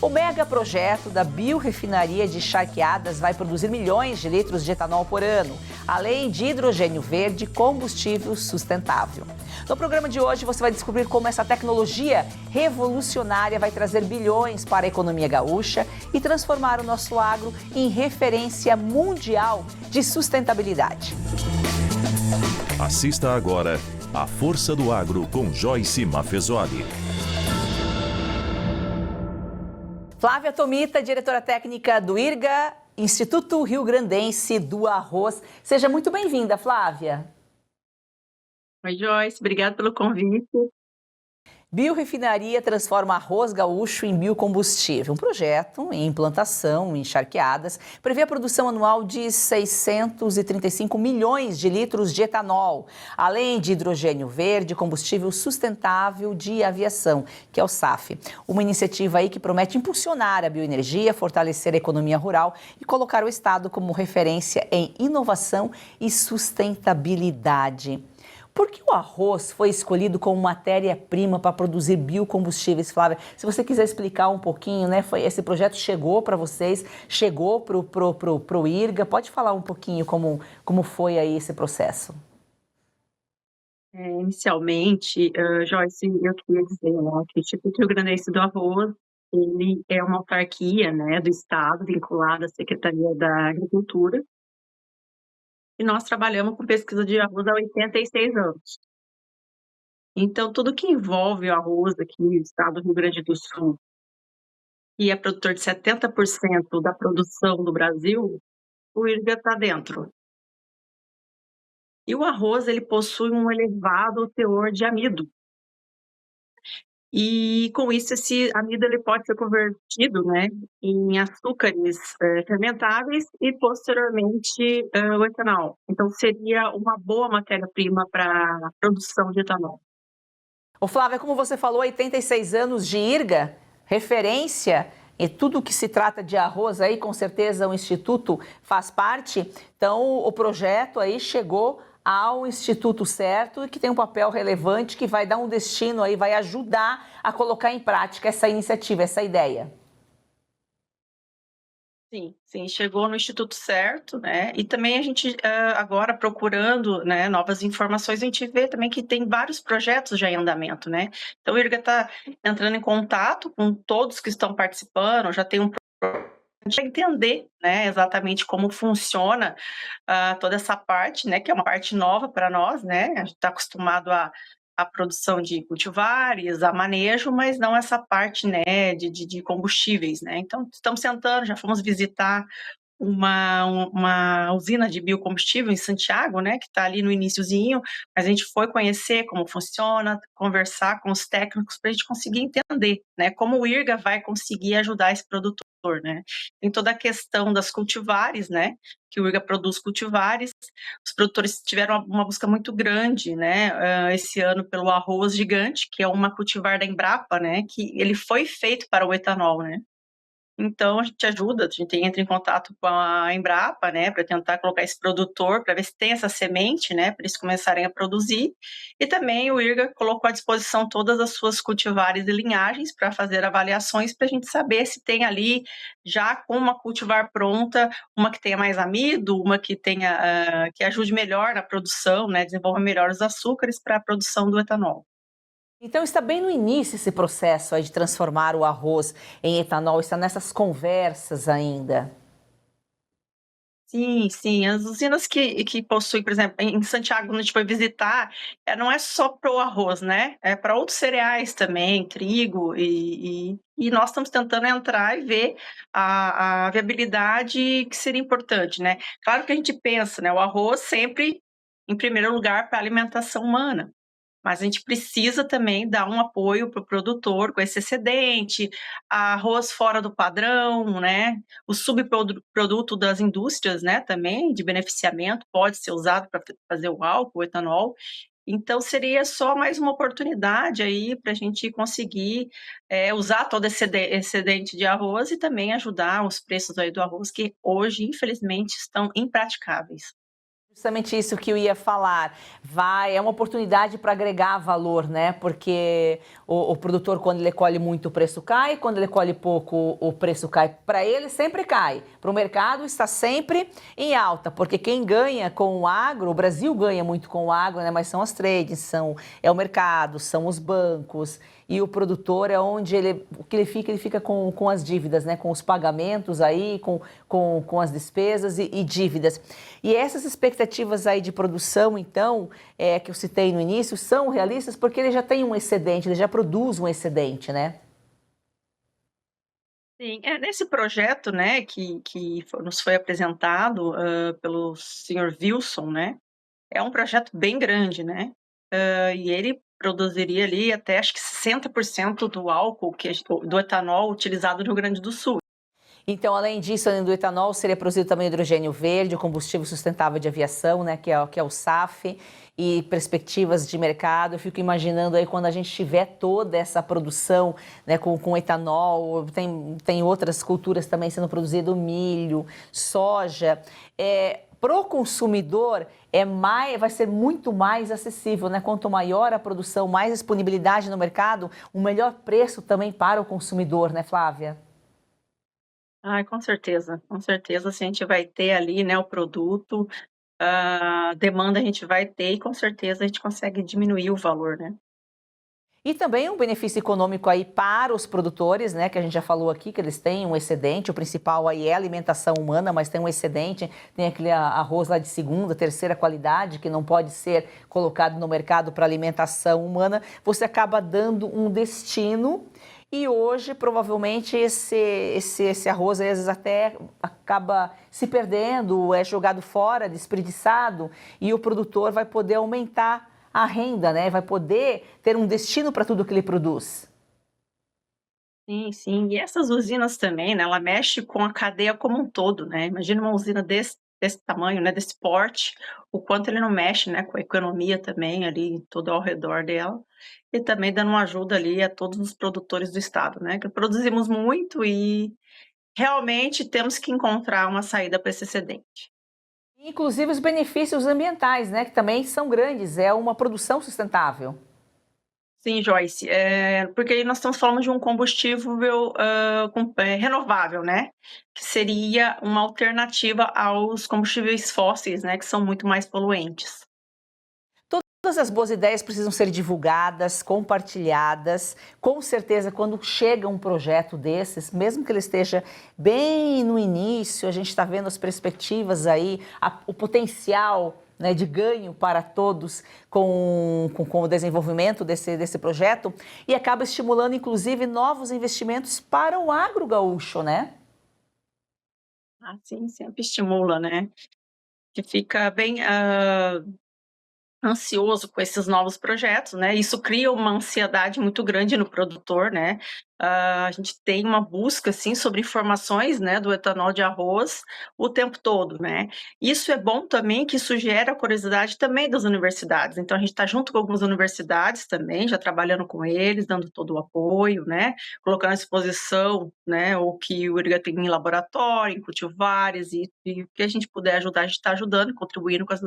O mega projeto da biorefinaria de Charqueadas vai produzir milhões de litros de etanol por ano, além de hidrogênio verde, combustível sustentável. No programa de hoje você vai descobrir como essa tecnologia revolucionária vai trazer bilhões para a economia gaúcha e transformar o nosso agro em referência mundial de sustentabilidade. Assista agora A Força do Agro com Joyce Maffezoli. Flávia Tomita, diretora técnica do IRGA, Instituto Rio Grandense do Arroz. Seja muito bem-vinda, Flávia. Oi, Joyce, obrigada pelo convite. Biorefinaria transforma arroz gaúcho em biocombustível. Um projeto em implantação em Charqueadas prevê a produção anual de 635 milhões de litros de etanol, além de hidrogênio verde, combustível sustentável de aviação, que é o SAF. Uma iniciativa aí que promete impulsionar a bioenergia, fortalecer a economia rural e colocar o estado como referência em inovação e sustentabilidade. Por que o arroz foi escolhido como matéria-prima para produzir biocombustíveis, Flávia? Se você quiser explicar um pouquinho, né? Esse projeto chegou para vocês, chegou pro IRGA. Pode falar um pouquinho como foi aí esse processo? Inicialmente, Joyce, eu queria dizer, né, que o Instituto Rio Grandense do Arroz, ele é uma autarquia, né, do Estado, vinculada à Secretaria da Agricultura, e nós trabalhamos com pesquisa de arroz há 86 anos. Então, tudo que envolve o arroz aqui no estado do Rio Grande do Sul, e é produtor de 70% da produção do Brasil, o IRGA está dentro. E o arroz, ele possui um elevado teor de amido. E com isso, esse amido ele pode ser convertido, né, em açúcares fermentáveis e posteriormente o etanol. Então, seria uma boa matéria-prima para a produção de etanol. Ô Flávia, como você falou, 86 anos de IRGA, referência e tudo que se trata de arroz aí, com certeza o Instituto faz parte. Então, o projeto aí chegou ao instituto certo e que tem um papel relevante que vai dar um destino aí, vai ajudar a colocar em prática essa iniciativa, essa ideia. Sim, chegou no instituto certo, né? E também a gente agora procurando, né, novas informações, a gente vê também que tem vários projetos já em andamento, né? Então o IRGA está entrando em contato com todos que estão participando, já tem a gente vai entender, né, exatamente como funciona toda essa parte, né, que é uma parte nova para nós, né, a gente está acostumado à produção de cultivares, a manejo, mas não essa parte, né, de combustíveis, né, então estamos sentando, já fomos visitar uma usina de biocombustível em Santiago, né, que está ali no iniciozinho, mas a gente foi conhecer como funciona, conversar com os técnicos para a gente conseguir entender, né, como o IRGA vai conseguir ajudar esse produtor, né. Tem toda a questão das cultivares, né, que o IRGA produz cultivares, os produtores tiveram uma busca muito grande, né, esse ano pelo arroz gigante, que é uma cultivar da Embrapa, né, que ele foi feito para o etanol, né. Então, a gente ajuda, a gente entra em contato com a Embrapa, né, para tentar colocar esse produtor, para ver se tem essa semente, né, para eles começarem a produzir. E também o IRGA colocou à disposição todas as suas cultivares e linhagens para fazer avaliações, para a gente saber se tem ali, já com uma cultivar pronta, uma que tenha mais amido, uma que tenha, que ajude melhor na produção, né, desenvolva melhor os açúcares para a produção do etanol. Então está bem no início esse processo aí de transformar o arroz em etanol, está nessas conversas ainda. Sim, as usinas que possuem, por exemplo, em Santiago, quando a gente foi visitar, não é só para o arroz, né, é para outros cereais também, trigo, e nós estamos tentando entrar e ver a viabilidade que seria importante, né. Claro que a gente pensa, né, o arroz sempre em primeiro lugar para a alimentação humana, mas a gente precisa também dar um apoio para o produtor com esse excedente, arroz fora do padrão, né? O subproduto das indústrias, né, também, de beneficiamento, pode ser usado para fazer o álcool, o etanol. Então, seria só mais uma oportunidade aí para a gente conseguir usar todo esse excedente de arroz e também ajudar os preços aí do arroz, que hoje, infelizmente, estão impraticáveis. Justamente isso que eu ia falar. É uma oportunidade para agregar valor, né? Porque o produtor, quando ele colhe muito, o preço cai. Quando ele colhe pouco, o preço cai. Para ele, sempre cai. Para o mercado, está sempre em alta. Porque quem ganha com o agro, o Brasil ganha muito com o agro, né? Mas são as trades, é o mercado, são os bancos. E o produtor é onde o que ele fica com as dívidas, né? Com os pagamentos aí, com as despesas e dívidas. E essas expectativas aí de produção, então, que eu citei no início, são realistas porque ele já tem um excedente, ele já produz um excedente, né? Sim, nesse projeto, né, que nos foi apresentado pelo senhor Wilson, né, é um projeto bem grande, né, e ele produziria ali até acho que 60% do álcool, do etanol utilizado no Rio Grande do Sul. Então, além disso, além do etanol, seria produzido também hidrogênio verde, o combustível sustentável de aviação, né, que é o SAF, e perspectivas de mercado. Eu fico imaginando aí quando a gente tiver toda essa produção, né, com etanol, tem outras culturas também sendo produzido, milho, soja. Para o consumidor, vai ser muito mais acessível, né? Quanto maior a produção, mais disponibilidade no mercado, um melhor preço também para o consumidor, né, Flávia? Ai, com certeza, se a gente vai ter ali, né, o produto, a demanda a gente vai ter e com certeza a gente consegue diminuir o valor, né. E também um benefício econômico aí para os produtores, né, que a gente já falou aqui, que eles têm um excedente, o principal aí é a alimentação humana, mas tem um excedente, tem aquele arroz lá de segunda, terceira qualidade, que não pode ser colocado no mercado para alimentação humana, você acaba dando um destino. E hoje, provavelmente, esse arroz, às vezes, até acaba se perdendo, é jogado fora, desperdiçado, e o produtor vai poder aumentar a renda, né? Vai poder ter um destino para tudo que ele produz. Sim, sim. E essas usinas também, né, ela mexe com a cadeia como um todo, né. Imagina uma usina desse tamanho, né, desse porte, o quanto ele não mexe, né, com a economia também ali, todo ao redor dela, e também dando uma ajuda ali a todos os produtores do estado, né, que produzimos muito e realmente temos que encontrar uma saída para esse excedente. Inclusive os benefícios ambientais, né? Que também são grandes, é uma produção sustentável. Sim, Joyce, porque aí nós estamos falando de um combustível, renovável, né, que seria uma alternativa aos combustíveis fósseis, né, que são muito mais poluentes. Todas as boas ideias precisam ser divulgadas, compartilhadas. Com certeza, quando chega um projeto desses, mesmo que ele esteja bem no início, a gente está vendo as perspectivas aí, o potencial, né, de ganho para todos com o desenvolvimento desse projeto e acaba estimulando, inclusive, novos investimentos para o agro gaúcho, né? Ah, sim, sempre estimula, né, que fica bem, ansioso com esses novos projetos, né, isso cria uma ansiedade muito grande no produtor, né, a gente tem uma busca, assim, sobre informações, né, do etanol de arroz o tempo todo, né. Isso é bom também, que isso gera curiosidade também das universidades, então a gente está junto com algumas universidades também, já trabalhando com eles, dando todo o apoio, né, colocando à disposição, né, o que o IRGA tem em laboratório, em cultivares e o que a gente puder ajudar, a gente está ajudando, contribuindo com as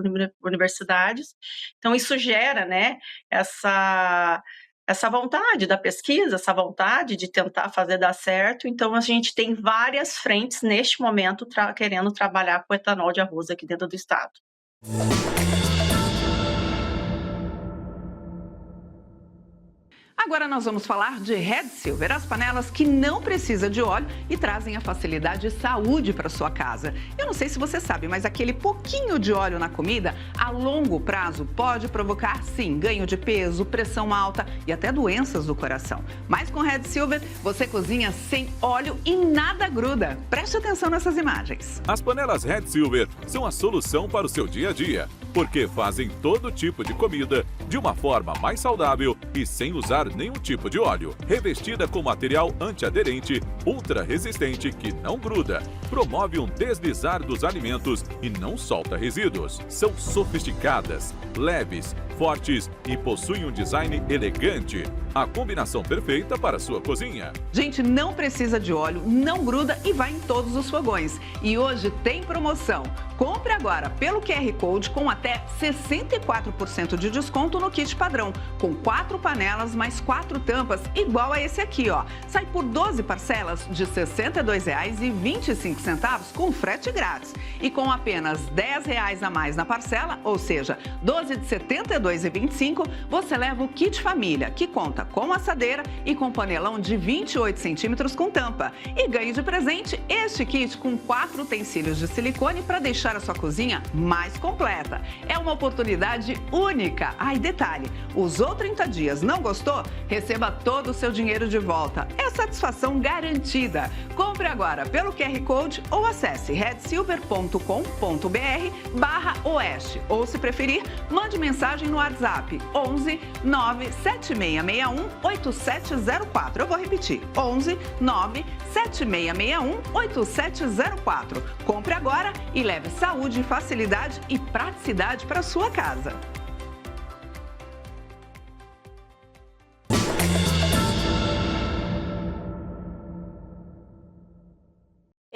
universidades. Então isso gera, né, essa vontade da pesquisa, essa vontade de tentar fazer dar certo. Então a gente tem várias frentes neste momento querendo trabalhar com etanol de arroz aqui dentro do estado. Agora nós vamos falar de Red Silver, as panelas que não precisam de óleo e trazem a facilidade e saúde para sua casa. Eu não sei se você sabe, mas aquele pouquinho de óleo na comida, a longo prazo, pode provocar, sim, ganho de peso, pressão alta e até doenças do coração. Mas com Red Silver, você cozinha sem óleo e nada gruda. Preste atenção nessas imagens. As panelas Red Silver são a solução para o seu dia a dia, porque fazem todo tipo de comida de uma forma mais saudável e sem usar nenhum tipo de óleo. Revestida com material antiaderente, ultra resistente que não gruda, promove um deslizar dos alimentos e não solta resíduos. São sofisticadas, leves, fortes e possuem um design elegante. a combinação perfeita para a sua cozinha. Gente, não precisa de óleo, não gruda e vai em todos os fogões. E hoje tem promoção. Compre agora pelo QR Code com até 64% de desconto no kit padrão, com 4 panelas mais 4 tampas, igual a esse aqui, ó. Sai por 12 parcelas de R$ 62,25 com frete grátis. E com apenas R$ 10 a mais na parcela, ou seja, 12 de R$ 72,25, você leva o kit família, que conta com assadeira e com panelão de 28 centímetros com tampa. E ganhe de presente este kit com 4 utensílios de silicone para deixar a sua cozinha mais completa. É uma oportunidade única. E detalhe, usou 30 dias, não gostou? Receba todo o seu dinheiro de volta. É satisfação garantida. Compre agora pelo QR Code ou acesse redsilver.com.br/oeste. Ou, se preferir, mande mensagem no WhatsApp 11 97661 8704. Eu vou repetir, 11 97661 8704. Compre agora e leve saúde, facilidade e praticidade para sua casa.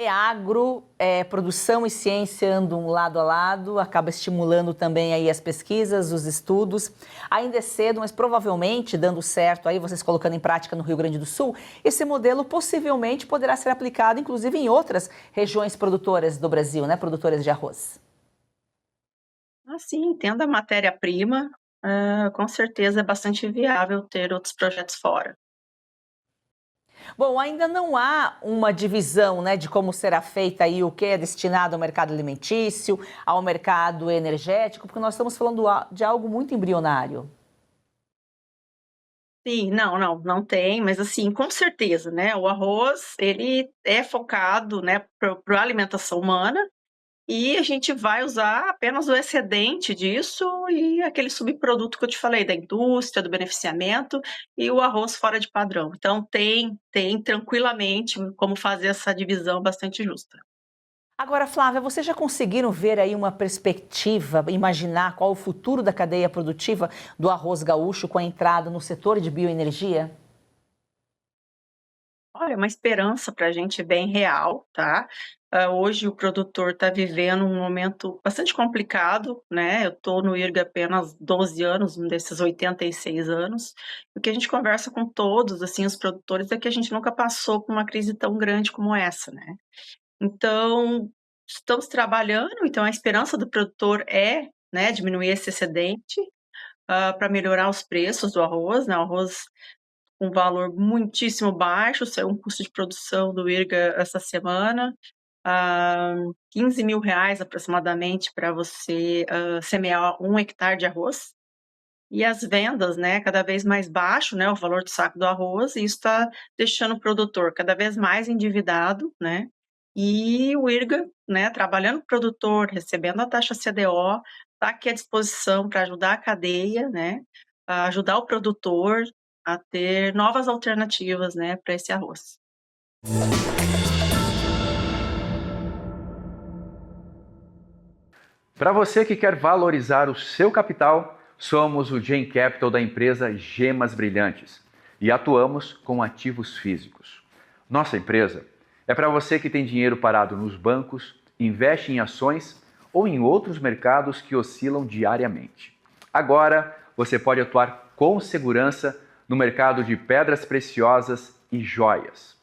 Agro, produção e ciência andam lado a lado, acaba estimulando também aí as pesquisas, os estudos. Ainda é cedo, mas provavelmente dando certo aí, vocês colocando em prática no Rio Grande do Sul, esse modelo possivelmente poderá ser aplicado inclusive em outras regiões produtoras do Brasil, né, produtoras de arroz. Sim, tendo a matéria-prima, com certeza é bastante viável ter outros projetos fora. Bom, ainda não há uma divisão, né, de como será feita aí o que é destinado ao mercado alimentício, ao mercado energético, porque nós estamos falando de algo muito embrionário. Sim, não tem, mas assim, com certeza, né, o arroz, ele é focado, né, para a alimentação humana, e a gente vai usar apenas o excedente disso e aquele subproduto que eu te falei, da indústria, do beneficiamento e o arroz fora de padrão. Então, tem tranquilamente como fazer essa divisão bastante justa. Agora, Flávia, vocês já conseguiram ver aí uma perspectiva, imaginar qual o futuro da cadeia produtiva do arroz gaúcho com a entrada no setor de bioenergia? Olha, uma esperança para a gente bem real, tá? Hoje o produtor está vivendo um momento bastante complicado, né? Eu estou no IRGA apenas 12 anos, um desses 86 anos. O que a gente conversa com todos, assim, os produtores, é que a gente nunca passou por uma crise tão grande como essa, né? Então, estamos trabalhando, então a esperança do produtor é, né, diminuir esse excedente para melhorar os preços do arroz, né? O arroz um valor muitíssimo baixo, saiu um custo de produção do IRGA essa semana, R$15 mil aproximadamente para você semear 1 hectare de arroz. E as vendas, né, cada vez mais baixo, né, o valor do saco do arroz, e isso está deixando o produtor cada vez mais endividado, né, e o IRGA, né, trabalhando com o produtor, recebendo a taxa CDO, está aqui à disposição para ajudar a cadeia, né, a ajudar o produtor a ter novas alternativas, né, para esse arroz. Para você que quer valorizar o seu capital, somos o Gen Capital da empresa Gemas Brilhantes e atuamos com ativos físicos. Nossa empresa é para você que tem dinheiro parado nos bancos, investe em ações ou em outros mercados que oscilam diariamente. Agora você pode atuar com segurança no mercado de pedras preciosas e joias.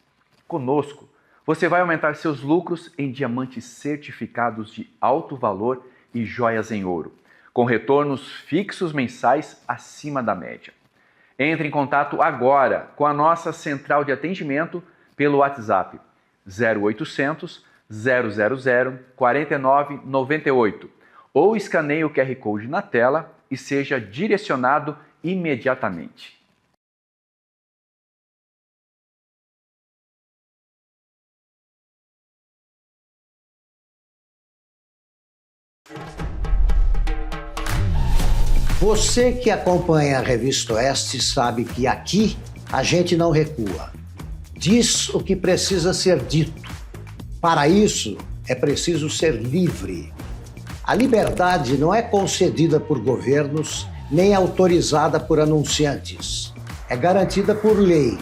Conosco, você vai aumentar seus lucros em diamantes certificados de alto valor e joias em ouro, com retornos fixos mensais acima da média. Entre em contato agora com a nossa central de atendimento pelo WhatsApp 0800 000 4998 ou escaneie o QR Code na tela e seja direcionado imediatamente. Você que acompanha a Revista Oeste sabe que aqui a gente não recua. Diz o que precisa ser dito. Para isso, é preciso ser livre. A liberdade não é concedida por governos nem autorizada por anunciantes. é garantida por lei,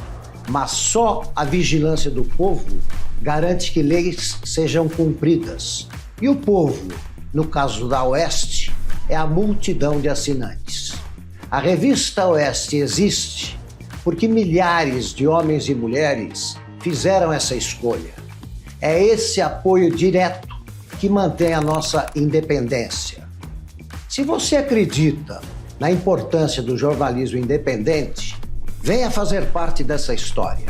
mas só a vigilância do povo garante que leis sejam cumpridas. E o povo, no caso da Oeste, é a multidão de assinantes. A revista Oeste existe porque milhares de homens e mulheres fizeram essa escolha. É esse apoio direto que mantém a nossa independência. Se você acredita na importância do jornalismo independente, venha fazer parte dessa história.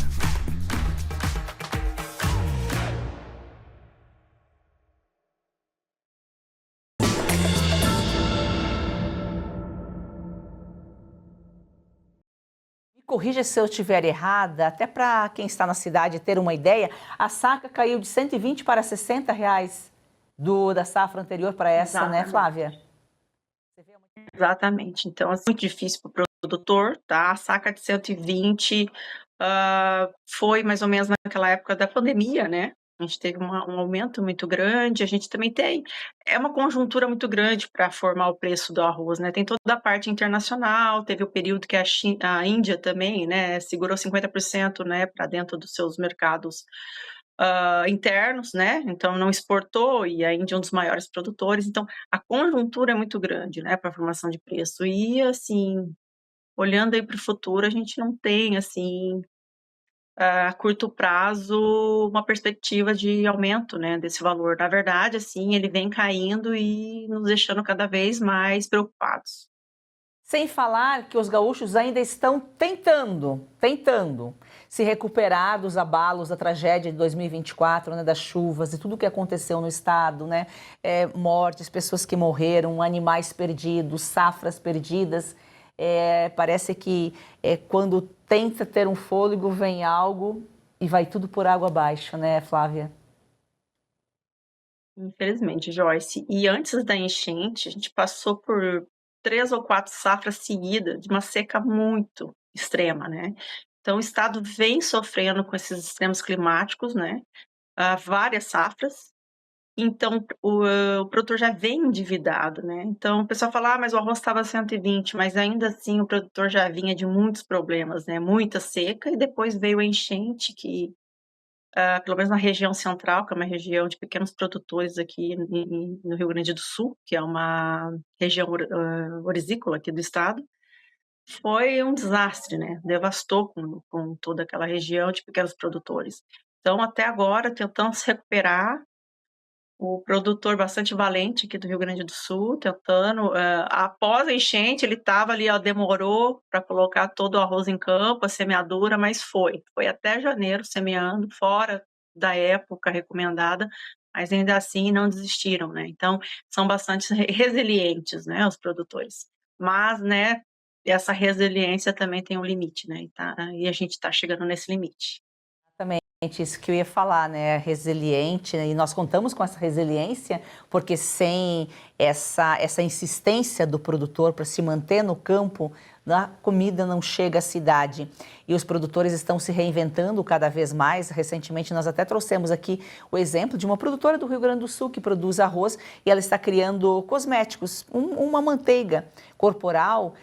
Me corrija se eu estiver errada, até para quem está na cidade ter uma ideia, a saca caiu de 120 para 60 reais da safra anterior para essa, Exatamente. né, Flávia? Exatamente. Então, assim, muito difícil para o produtor, tá? A saca de 120 foi mais ou menos naquela época da pandemia, né? A gente teve um aumento muito grande, a gente também é uma conjuntura muito grande para formar o preço do arroz, né? Tem toda a parte internacional, teve o período que a Índia também, né, segurou 50%, né, para dentro dos seus mercados internos, né? Então não exportou, e a Índia é um dos maiores produtores, então a conjuntura é muito grande, né, para a formação de preço. E assim, olhando aí para o futuro, a gente não tem assim a curto prazo uma perspectiva de aumento, né, desse valor. Na verdade, assim, ele vem caindo e nos deixando cada vez mais preocupados. Sem falar que os gaúchos ainda estão tentando se recuperar dos abalos da tragédia de 2024, né, das chuvas e tudo o que aconteceu no estado, né, mortes, pessoas que morreram, animais perdidos, safras perdidas. Parece que quando tenta ter um fôlego, vem algo e vai tudo por água abaixo, né, Flávia? Infelizmente, Joyce. E antes da enchente, a gente passou por 3 ou 4 safras seguidas de uma seca muito extrema, né? Então, o estado vem sofrendo com esses extremos climáticos, né? Várias safras. Então, o produtor já vem endividado, né? Então, o pessoal fala, mas o arroz estava 120, mas ainda assim o produtor já vinha de muitos problemas, né? Muita seca, e depois veio a enchente, que, pelo menos na região central, que é uma região de pequenos produtores aqui no Rio Grande do Sul, que é uma região orizícola aqui do estado, foi um desastre, né? Devastou com toda aquela região de pequenos produtores. Então, até agora, tentando se recuperar, o produtor bastante valente aqui do Rio Grande do Sul, tentando, após a enchente, ele estava ali, demorou para colocar todo o arroz em campo, a semeadura, mas foi até janeiro semeando, fora da época recomendada, mas ainda assim não desistiram, né? Então, são bastante resilientes, né, os produtores. Mas, né, essa resiliência também tem um limite, né? E a gente está chegando nesse limite. Isso que eu ia falar, né? Resiliente, e nós contamos com essa resiliência, porque sem essa insistência do produtor para se manter no campo, a comida não chega à cidade. E os produtores estão se reinventando cada vez mais. Recentemente nós até trouxemos aqui o exemplo de uma produtora do Rio Grande do Sul que produz arroz e ela está criando cosméticos, uma manteiga corporal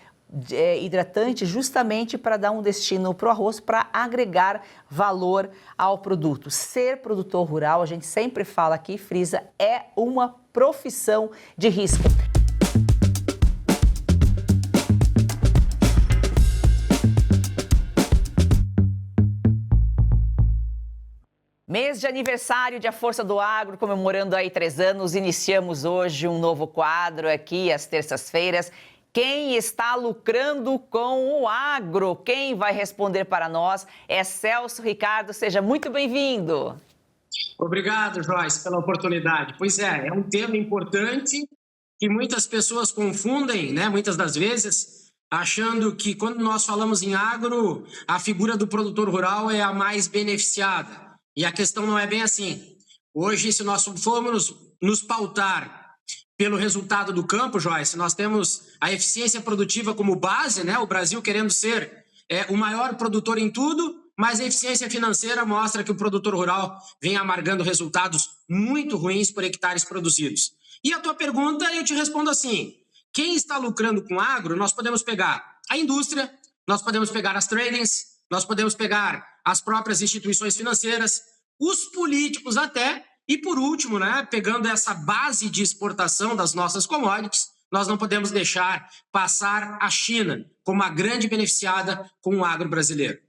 hidratante, justamente para dar um destino para o arroz, para agregar valor ao produto. Ser produtor rural, a gente sempre fala aqui, frisa, é uma profissão de risco. Mês de aniversário de A Força do Agro, comemorando aí 3 anos, iniciamos hoje um novo quadro aqui às terças-feiras. Quem está lucrando com o agro? Quem vai responder para nós é Celso Ricardo. Seja muito bem-vindo. Obrigado, Joyce, pela oportunidade. Pois é um tema importante que muitas pessoas confundem, né, muitas das vezes, achando que quando nós falamos em agro, a figura do produtor rural é a mais beneficiada. E a questão não é bem assim. Hoje, se nós formos nos pautar pelo resultado do campo, Joyce, nós temos a eficiência produtiva como base, né? O Brasil querendo ser o maior produtor em tudo, mas a eficiência financeira mostra que o produtor rural vem amargando resultados muito ruins por hectares produzidos. E a tua pergunta, eu te respondo assim, quem está lucrando com agro, nós podemos pegar a indústria, nós podemos pegar as tradings, nós podemos pegar as próprias instituições financeiras, os políticos até, e por último, né, pegando essa base de exportação das nossas commodities, nós não podemos deixar passar a China como a grande beneficiada com o agro brasileiro.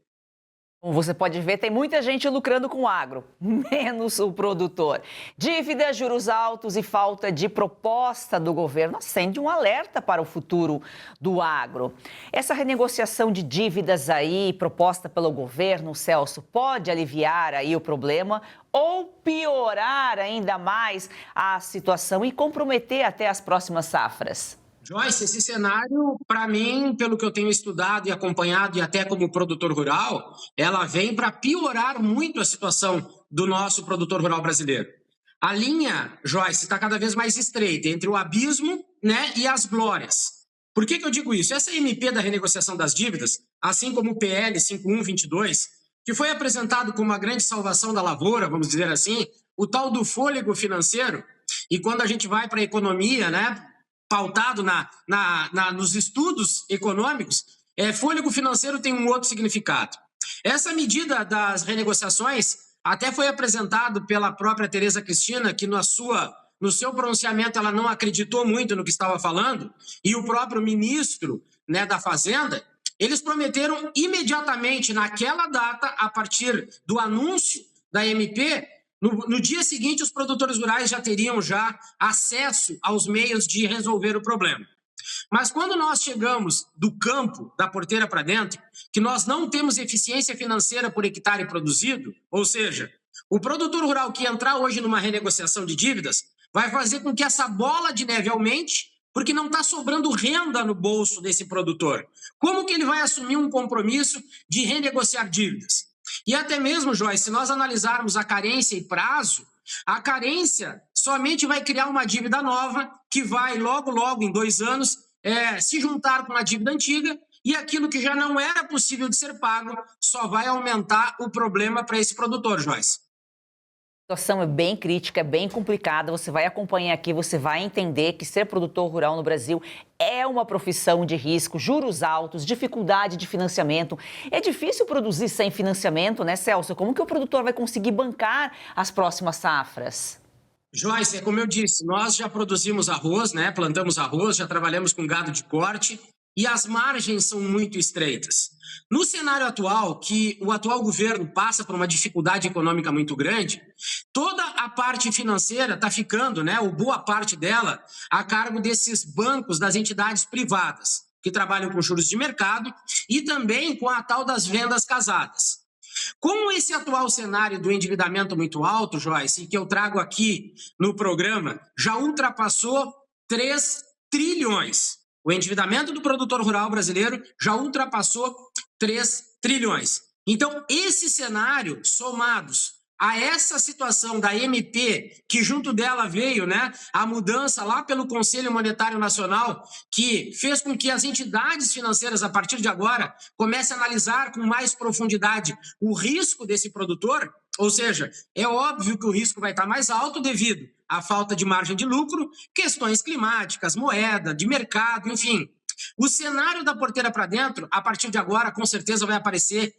Como você pode ver, tem muita gente lucrando com o agro, menos o produtor. Dívidas, juros altos e falta de proposta do governo acende um alerta para o futuro do agro. Essa renegociação de dívidas aí, proposta pelo governo, Celso, pode aliviar aí o problema ou piorar ainda mais a situação e comprometer até as próximas safras? Joyce, esse cenário, para mim, pelo que eu tenho estudado e acompanhado, e até como produtor rural, ela vem para piorar muito a situação do nosso produtor rural brasileiro. A linha, Joyce, está cada vez mais estreita entre o abismo, né, e as glórias. Por que eu digo isso? Essa MP da renegociação das dívidas, assim como o PL 5122, que foi apresentado como uma grande salvação da lavoura, vamos dizer assim, o tal do fôlego financeiro, e quando a gente vai para a economia, né, pautado nos estudos econômicos, fôlego financeiro tem um outro significado. Essa medida das renegociações até foi apresentado pela própria Tereza Cristina, que no seu pronunciamento ela não acreditou muito no que estava falando, e o próprio ministro, né, da Fazenda, eles prometeram imediatamente naquela data, a partir do anúncio da MP, no dia seguinte, os produtores rurais já teriam acesso aos meios de resolver o problema. Mas quando nós chegamos do campo, da porteira para dentro, que nós não temos eficiência financeira por hectare produzido, ou seja, o produtor rural que entrar hoje numa renegociação de dívidas vai fazer com que essa bola de neve aumente, porque não está sobrando renda no bolso desse produtor. Como que ele vai assumir um compromisso de renegociar dívidas? E até mesmo, Joyce, se nós analisarmos a carência e prazo, a carência somente vai criar uma dívida nova que vai logo, em 2 anos, se juntar com a dívida antiga, e aquilo que já não era possível de ser pago só vai aumentar o problema para esse produtor, Joyce. A situação é bem crítica, é bem complicada. Você vai acompanhar aqui, você vai entender que ser produtor rural no Brasil é uma profissão de risco, juros altos, dificuldade de financiamento. É difícil produzir sem financiamento, né, Celso? Como que o produtor vai conseguir bancar as próximas safras? Joyce, como eu disse, nós já produzimos arroz, né? Plantamos arroz, já trabalhamos com gado de corte, e as margens são muito estreitas. No cenário atual, que o atual governo passa por uma dificuldade econômica muito grande, toda a parte financeira está ficando, né, ou boa parte dela, a cargo desses bancos, das entidades privadas, que trabalham com juros de mercado e também com a tal das vendas casadas. Com esse atual cenário do endividamento muito alto, Joyce, que eu trago aqui no programa, já ultrapassou 3 trilhões. O endividamento do produtor rural brasileiro já ultrapassou 3 trilhões. Então, esse cenário, somados a essa situação da MP, que junto dela veio, né, a mudança lá pelo Conselho Monetário Nacional, que fez com que as entidades financeiras, a partir de agora, comecem a analisar com mais profundidade o risco desse produtor, ou seja, é óbvio que o risco vai estar mais alto devido à falta de margem de lucro, questões climáticas, moeda, de mercado, enfim. O cenário da porteira para dentro, a partir de agora, com certeza vai aparecer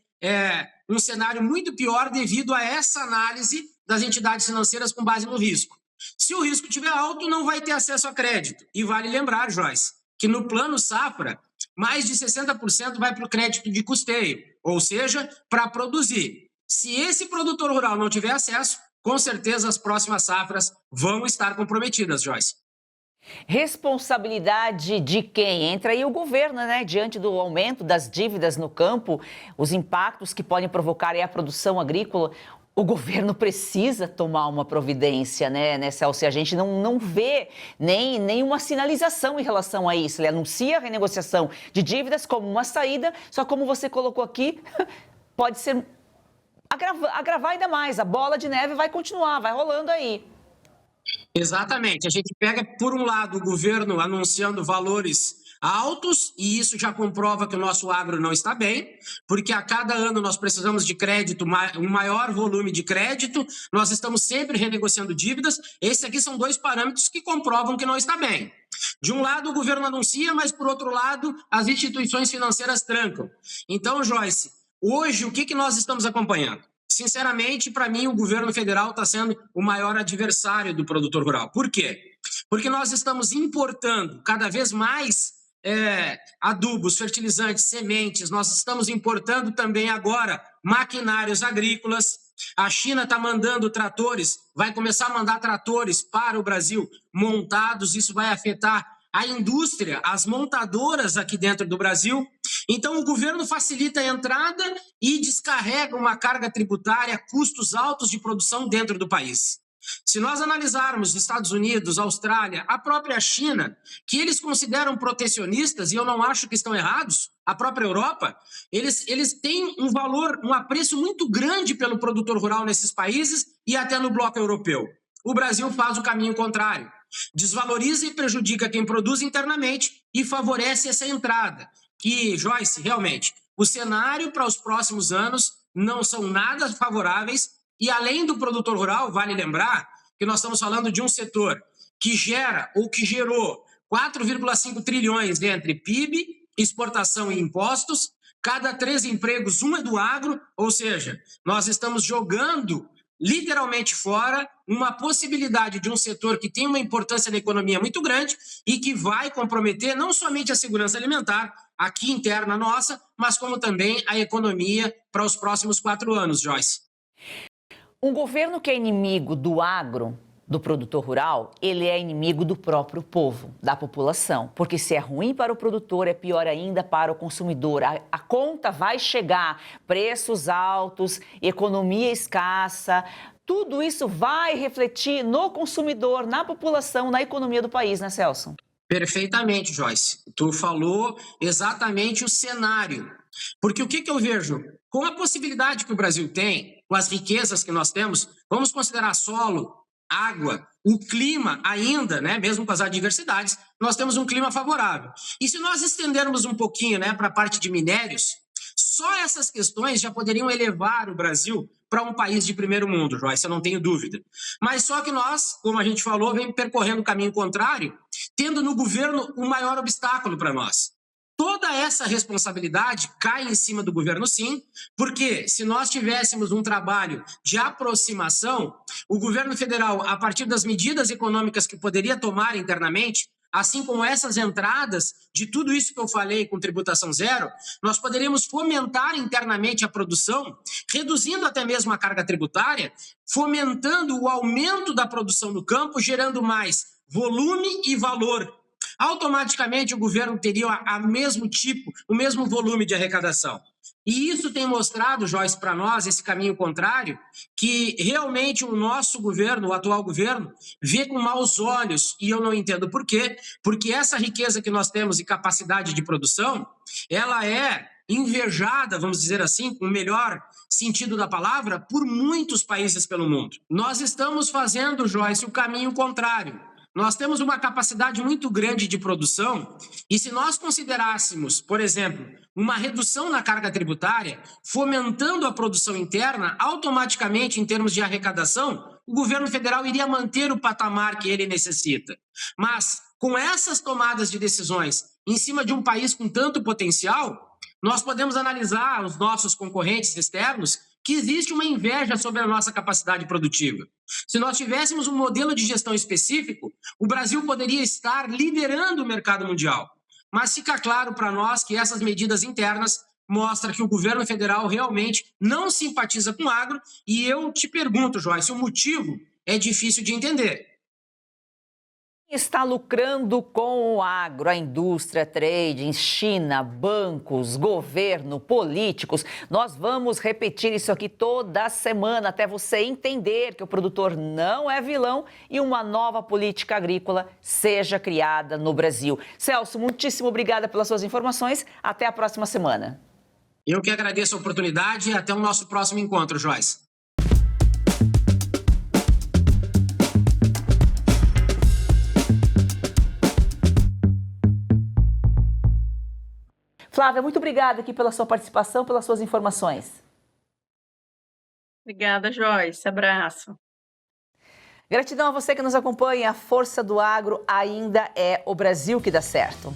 um cenário muito pior devido a essa análise das entidades financeiras com base no risco. Se o risco estiver alto, não vai ter acesso a crédito. E vale lembrar, Joyce, que no plano safra, mais de 60% vai para o crédito de custeio, ou seja, para produzir. Se esse produtor rural não tiver acesso, com certeza as próximas safras vão estar comprometidas, Joyce. Responsabilidade de quem? Entra aí o governo, né? Diante do aumento das dívidas no campo, os impactos que podem provocar aí a produção agrícola, o governo precisa tomar uma providência, né, Celso? A gente não vê nem uma sinalização em relação a isso. Ele anuncia a renegociação de dívidas como uma saída, só como você colocou aqui, pode ser agravar ainda mais. A bola de neve vai continuar, vai rolando aí. Exatamente. A gente pega, por um lado, o governo anunciando valores altos, e isso já comprova que o nosso agro não está bem, porque a cada ano nós precisamos de crédito, um maior volume de crédito, nós estamos sempre renegociando dívidas. Esses aqui são 2 parâmetros que comprovam que não está bem. De um lado, o governo anuncia, mas, por outro lado, as instituições financeiras trancam. Então, Joyce, hoje, o que nós estamos acompanhando? Sinceramente, para mim, o governo federal está sendo o maior adversário do produtor rural. Por quê? Porque nós estamos importando cada vez mais adubos, fertilizantes, sementes, nós estamos importando também agora maquinários agrícolas. A China está mandando tratores, vai começar a mandar tratores para o Brasil montados, isso vai afetar a indústria, as montadoras aqui dentro do Brasil. Então, o governo facilita a entrada e descarrega uma carga tributária, custos altos de produção dentro do país. Se nós analisarmos Estados Unidos, Austrália, a própria China, que eles consideram protecionistas, e eu não acho que estão errados, a própria Europa, eles têm um valor, um apreço muito grande pelo produtor rural nesses países e até no bloco europeu. O Brasil faz o caminho contrário. Desvaloriza e prejudica quem produz internamente e favorece essa entrada. E, Joyce, realmente, o cenário para os próximos anos não são nada favoráveis. E além do produtor rural, vale lembrar que nós estamos falando de um setor que gera ou que gerou 4,5 trilhões entre PIB, exportação e impostos. Cada 3 empregos, 1 é do agro, ou seja, nós estamos jogando literalmente fora uma possibilidade de um setor que tem uma importância na economia muito grande e que vai comprometer não somente a segurança alimentar aqui interna nossa, mas como também a economia para os próximos 4 anos, Joyce. Um governo que é inimigo do agro, do produtor rural, ele é inimigo do próprio povo, da população. Porque se é ruim para o produtor, é pior ainda para o consumidor. A conta vai chegar, preços altos, economia escassa, tudo isso vai refletir no consumidor, na população, na economia do país, né, Celso? Perfeitamente, Joyce. Tu falou exatamente o cenário. Porque o que eu vejo? Com a possibilidade que o Brasil tem, com as riquezas que nós temos, vamos considerar solo, água, o clima ainda, né, mesmo com as adversidades, nós temos um clima favorável. E se nós estendermos um pouquinho, né, para a parte de minérios, só essas questões já poderiam elevar o Brasil para um país de primeiro mundo, Joyce, eu não tenho dúvida. Mas só que nós, como a gente falou, vem percorrendo o caminho contrário, tendo no governo o maior obstáculo para nós. Toda essa responsabilidade cai em cima do governo, sim, porque se nós tivéssemos um trabalho de aproximação, o governo federal, a partir das medidas econômicas que poderia tomar internamente, assim como essas entradas de tudo isso que eu falei com tributação zero, nós poderíamos fomentar internamente a produção, reduzindo até mesmo a carga tributária, fomentando o aumento da produção no campo, gerando mais volume e valor. Automaticamente o governo teria o mesmo volume de arrecadação. E isso tem mostrado, Joyce, para nós, esse caminho contrário, que realmente o nosso governo, o atual governo, vê com maus olhos, e eu não entendo por quê, porque essa riqueza que nós temos e capacidade de produção, ela é invejada, vamos dizer assim, com o melhor sentido da palavra, por muitos países pelo mundo. Nós estamos fazendo, Joyce, o caminho contrário. Nós temos uma capacidade muito grande de produção e se nós considerássemos, por exemplo, uma redução na carga tributária, fomentando a produção interna, automaticamente, em termos de arrecadação, o governo federal iria manter o patamar que ele necessita. Mas, com essas tomadas de decisões em cima de um país com tanto potencial, nós podemos analisar os nossos concorrentes externos que existe uma inveja sobre a nossa capacidade produtiva. Se nós tivéssemos um modelo de gestão específico, o Brasil poderia estar liderando o mercado mundial. Mas fica claro para nós que essas medidas internas mostram que o governo federal realmente não simpatiza com o agro. E eu te pergunto, Joyce, o motivo é difícil de entender. Está lucrando com o agro, a indústria, trading, China, bancos, governo, políticos. Nós vamos repetir isso aqui toda semana até você entender que o produtor não é vilão e uma nova política agrícola seja criada no Brasil. Celso, muitíssimo obrigada pelas suas informações. Até a próxima semana. Eu que agradeço a oportunidade e até o nosso próximo encontro, Joyce. Flávia, muito obrigada aqui pela sua participação, pelas suas informações. Obrigada, Joyce. Abraço. Gratidão a você que nos acompanha. A força do agro ainda é o Brasil que dá certo.